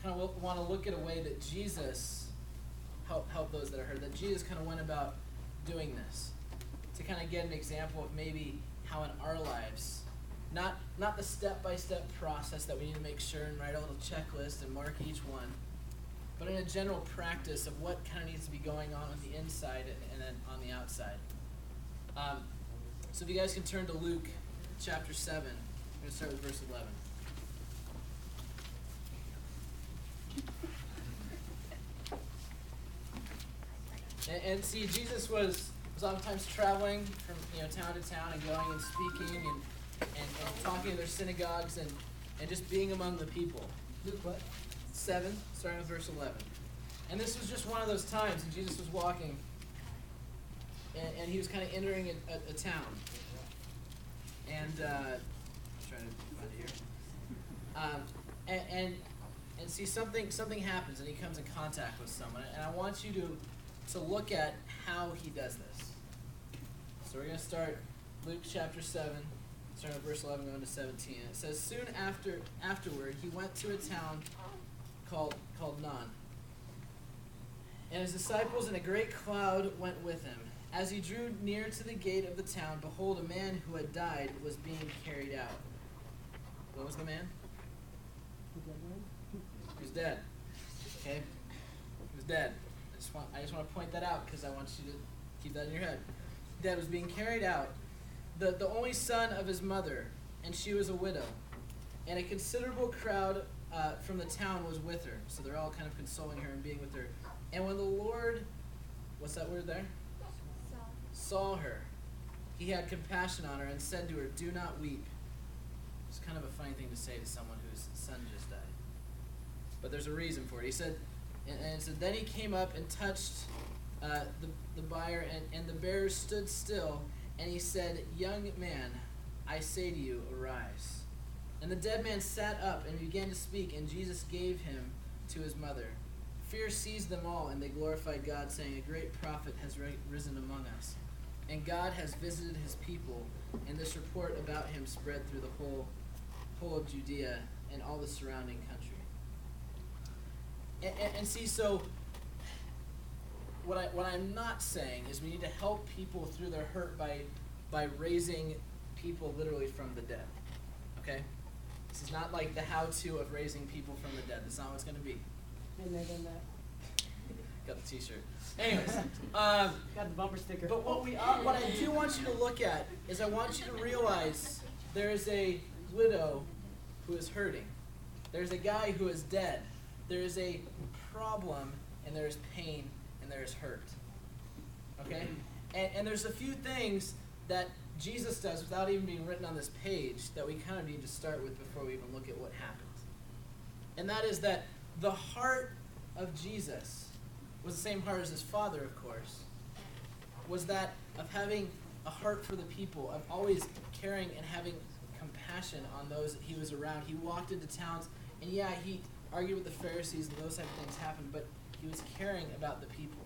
kind of want to look at a way that Jesus helped those that are hurt, that Jesus kind of went about doing this, to kind of get an example of maybe how in our lives, not the step-by-step process that we need to make sure and write a little checklist and mark each one, but in a general practice of what kind of needs to be going on the inside and then on the outside. So if you guys can turn to Luke chapter 7, I'm going to start with verse 11. And see, Jesus was oftentimes traveling from town to town and going and speaking and talking to their synagogues and just being among the people. Luke what? 7, starting with verse 11. And this was just one of those times, and Jesus was walking, and he was kind of entering a town. And I'm trying to find it here. And see, something happens, and he comes in contact with someone. And I want you to look at how he does this. So we're going to start Luke chapter 7, starting with verse 11 going to 17. It says, soon afterward, he went to a town called Non. And his disciples and a great cloud went with him. As he drew near to the gate of the town, behold, a man who had died was being carried out. What was the man? He was dead. Okay? He was dead. I just want to point that out because I want you to keep that in your head. Dead, was being carried out, the only son of his mother, and she was a widow. And a considerable crowd from the town was with her. So they're all kind of consoling her and being with her. And when the Lord, what's that word there? Saw her, he had compassion on her and said to her, do not weep. It's kind of a funny thing to say to someone whose son just died. But there's a reason for it. He said, and so then he came up and touched the bier, and the bearer stood still, and he said, young man, I say to you, arise. And the dead man sat up and began to speak, and Jesus gave him to his mother. Fear seized them all, and they glorified God, saying, a great prophet has risen among us. And God has visited his people, and this report about him spread through the whole of Judea and all the surrounding country. And see, so what I'm not saying is we need to help people through their hurt by raising people literally from the dead. Okay? This is not like the how-to of raising people from the dead. That's not what it's going to be. Been there, done that. Got the t-shirt. Anyways. Got the bumper sticker. But what I do want you to look at is I want you to realize there is a widow who is hurting. There's a guy who is dead. There is a problem, and there is pain, and there is hurt. Okay? And there's a few things that Jesus does without even being written on this page that we kind of need to start with before we even look at what happens. And that is that the heart of Jesus was the same heart as his Father, of course, was that of having a heart for the people, of always caring and having compassion on those that he was around. He walked into towns, and yeah, he argued with the Pharisees, and those type of things happened, but he was caring about the people.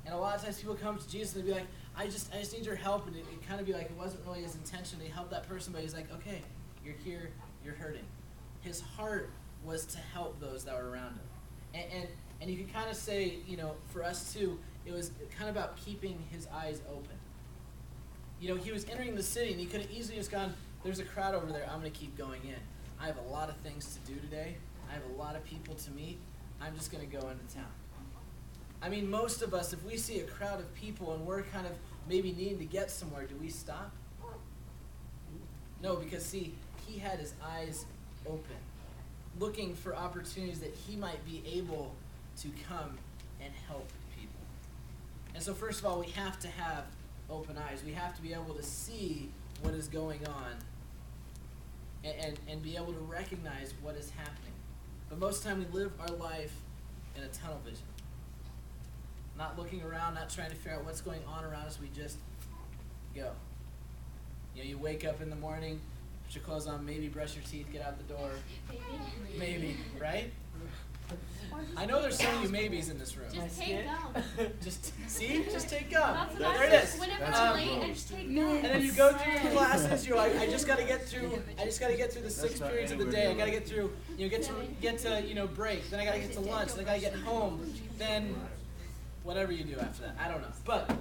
And a lot of times people come to Jesus and they'd be like, I just need your help, and it kind of be like it wasn't really his intention to help that person, but he's like, okay, you're here, you're hurting. His heart was to help those that were around him. And you can kind of say, for us too, it was kind of about keeping his eyes open. He was entering the city, and he could have easily just gone, there's a crowd over there, I'm going to keep going in. I have a lot of things to do today. I have a lot of people to meet. I'm just going to go into town. I mean, most of us, if we see a crowd of people and we're kind of maybe needing to get somewhere, do we stop? No, because see, he had his eyes open, looking for opportunities that he might be able to come and help people. And so first of all, we have to have open eyes. We have to be able to see what is going on and be able to recognize what is happening. But most of the time we live our life in a tunnel vision. Not looking around, not trying to figure out what's going on around us, we just go. You wake up in the morning, put your clothes on, maybe brush your teeth, get out the door. Maybe, right? I know there's some of you maybes in this room. Just take gum. Just take gum. There it is. Whenever we're late, I just take gum. And then you go through your classes. You're like, I just got to get through the 6 periods of the day. I got to get through. Get to break. Then I got to get to lunch. Then I got to get home. Then whatever you do after that, I don't know. But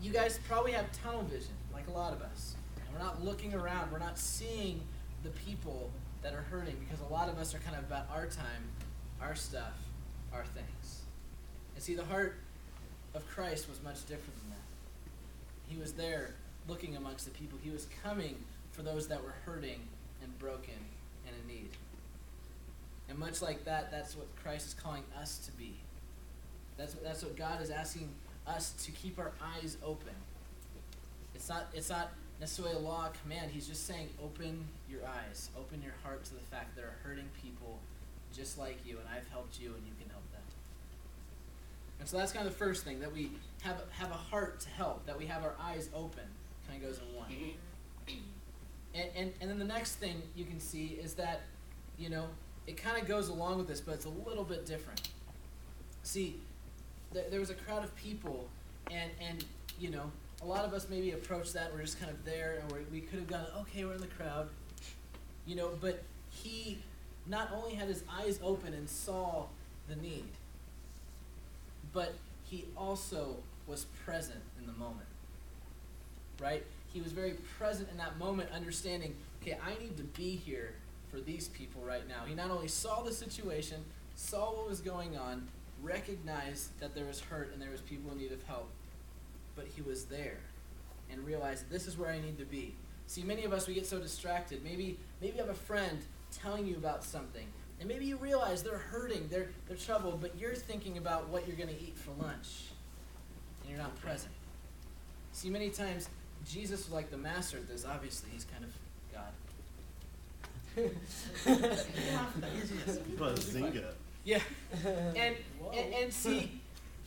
you guys probably have tunnel vision, like a lot of us. And we're not looking around. We're not seeing the people that are hurting, because a lot of us are kind of about our time, our stuff, our things. And see, the heart of Christ was much different than that. He was there looking amongst the people. He was coming for those that were hurting and broken and in need. And much like that, that's what Christ is calling us to be. That's what God is asking us to keep our eyes open. It's not necessarily a law, a command. He's just saying, open your eyes, open your heart to the fact that there are hurting people just like you, and I've helped you, and you can help them. And so that's kind of the first thing, that we have a heart to help, that we have our eyes open. Kind of goes in one. And then the next thing you can see is that, it kind of goes along with this, but it's a little bit different. See, there was a crowd of people, and a lot of us maybe approach that, we're just kind of there, and we could have gone, okay, we're in the crowd, but he not only had his eyes open and saw the need, but he also was present in the moment, right? He was very present in that moment, understanding, okay, I need to be here for these people right now. He not only saw the situation, saw what was going on, recognized that there was hurt and there was people in need of help, but he was there and realized, this is where I need to be. See, many of us, we get so distracted. Maybe you have a friend telling you about something, and maybe you realize they're hurting, they're troubled, but you're thinking about what you're going to eat for lunch, and you're not present. See, many times, Jesus was like the master at this. Obviously, he's kind of God. Bazinga. Yeah. And see,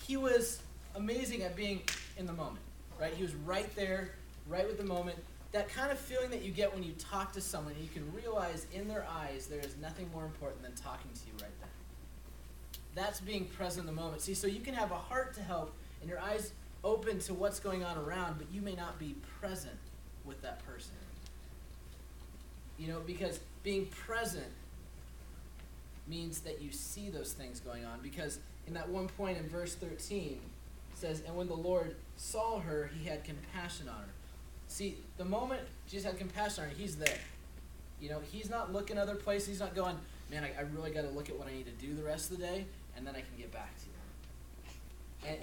he was amazing at being in the moment, right? He was right there, right with the moment. That kind of feeling that you get when you talk to someone, you can realize in their eyes there is nothing more important than talking to you right then. That's being present in the moment. See, so you can have a heart to help and your eyes open to what's going on around, but you may not be present with that person. Because being present means that you see those things going on. Because in that one point in verse 13, it says, and when the Lord saw her, he had compassion on her. See, the moment Jesus had compassion on her, he's there. He's not looking other places. He's not going, man, I really got to look at what I need to do the rest of the day, and then I can get back to you.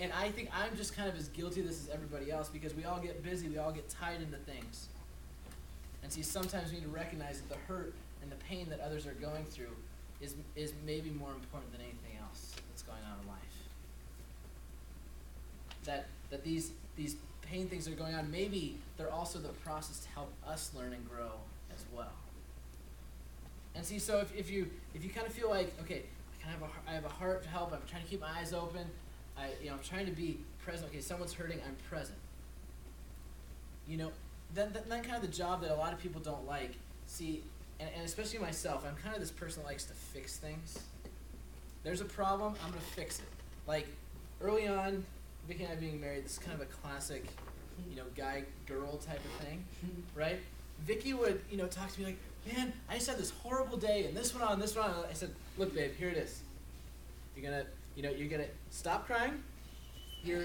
And I think I'm just kind of as guilty of this as everybody else, because we all get busy. We all get tied into things. And see, sometimes we need to recognize that the hurt and the pain that others are going through is maybe more important than anything else that's going on in life. That these pain things that are going on, maybe they're also the process to help us learn and grow as well. And see, so if you kind of feel like, okay, I have a heart to help, I'm trying to keep my eyes open, I'm trying to be present. Okay, someone's hurting, I'm present. Then kind of the job that a lot of people don't like. See, and especially myself, I'm kind of this person that likes to fix things. There's a problem, I'm going to fix it. Like, early on, Vicky and I being married, this is kind of a classic, guy-girl type of thing, right? Vicky would, talk to me like, man, I just had this horrible day, and this went on, this went on. I said, look, babe, here it is. You're gonna stop crying. You're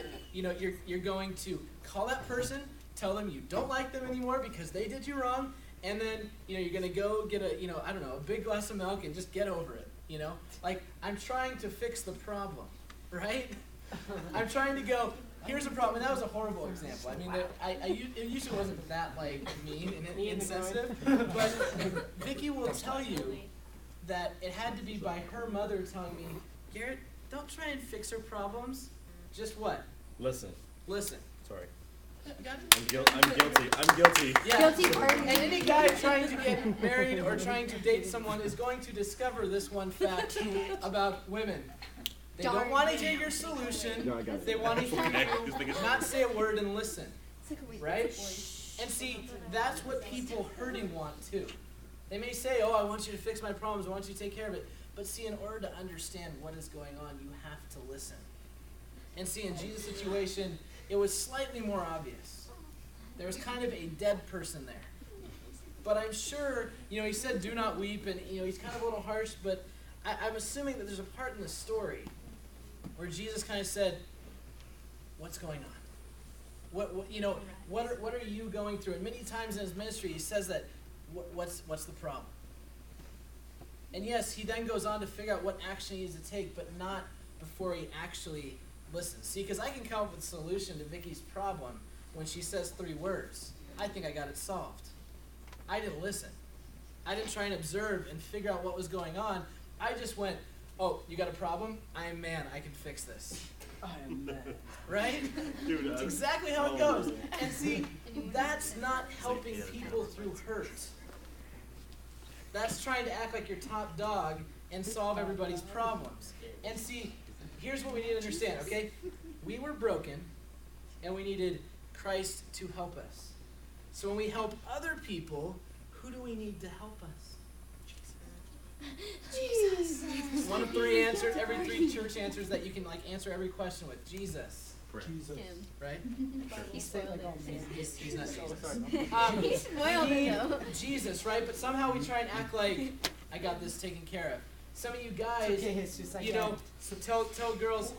going to call that person, tell them you don't like them anymore because they did you wrong, and then, you're gonna go get a big glass of milk and just get over it, Like, I'm trying to fix the problem, right? I'm trying to go, here's a problem, and that was a horrible example. I mean, it usually wasn't that, mean and insensitive, but Vicky will tell you that it had to be by her mother telling me, Garrett, don't try and fix her problems, just what? Listen. You Sorry. got it? I'm guilty. Yeah. Guilty party. And any guy trying to get married or trying to date someone is going to discover this one fact about women. They don't want to hear your solution. No, I got it. They want to hear you not say a word and listen. Right? And see, that's what people hurting want too. They may say, oh, I want you to fix my problems, I want you to take care of it. But see, in order to understand what is going on, you have to listen. And see, in Jesus' situation, it was slightly more obvious. There was kind of a dead person there. But I'm sure, he said, do not weep, and, he's kind of a little harsh, but I'm assuming that there's a part in the story where Jesus kind of said, what's going on? What are you going through? And many times in his ministry, he says that, what's the problem? And yes, he then goes on to figure out what action he needs to take, but not before he actually listens. See, because I can come up with a solution to Vicky's problem when she says 3 words. I think I got it solved. I didn't listen. I didn't try and observe and figure out what was going on. I just went, oh, you got a problem? I am man. I can fix this. I am mad. Right? Dude, That's exactly how it goes. And see, that's not helping people through hurt. That's trying to act like your top dog and solve everybody's problems. And see, here's what we need to understand, okay? We were broken, and we needed Christ to help us. So when we help other people, who do we need to help us? Jesus. One of 3 answers, every 3 church answers that you can answer every question with. Jesus. Jesus. Right? He spoiled it. He's not Jesus. He spoiled it though. Jesus, right? But somehow we try and act like I got this taken care of. Some of you guys, It's okay, Jesus, I got it. so tell girls,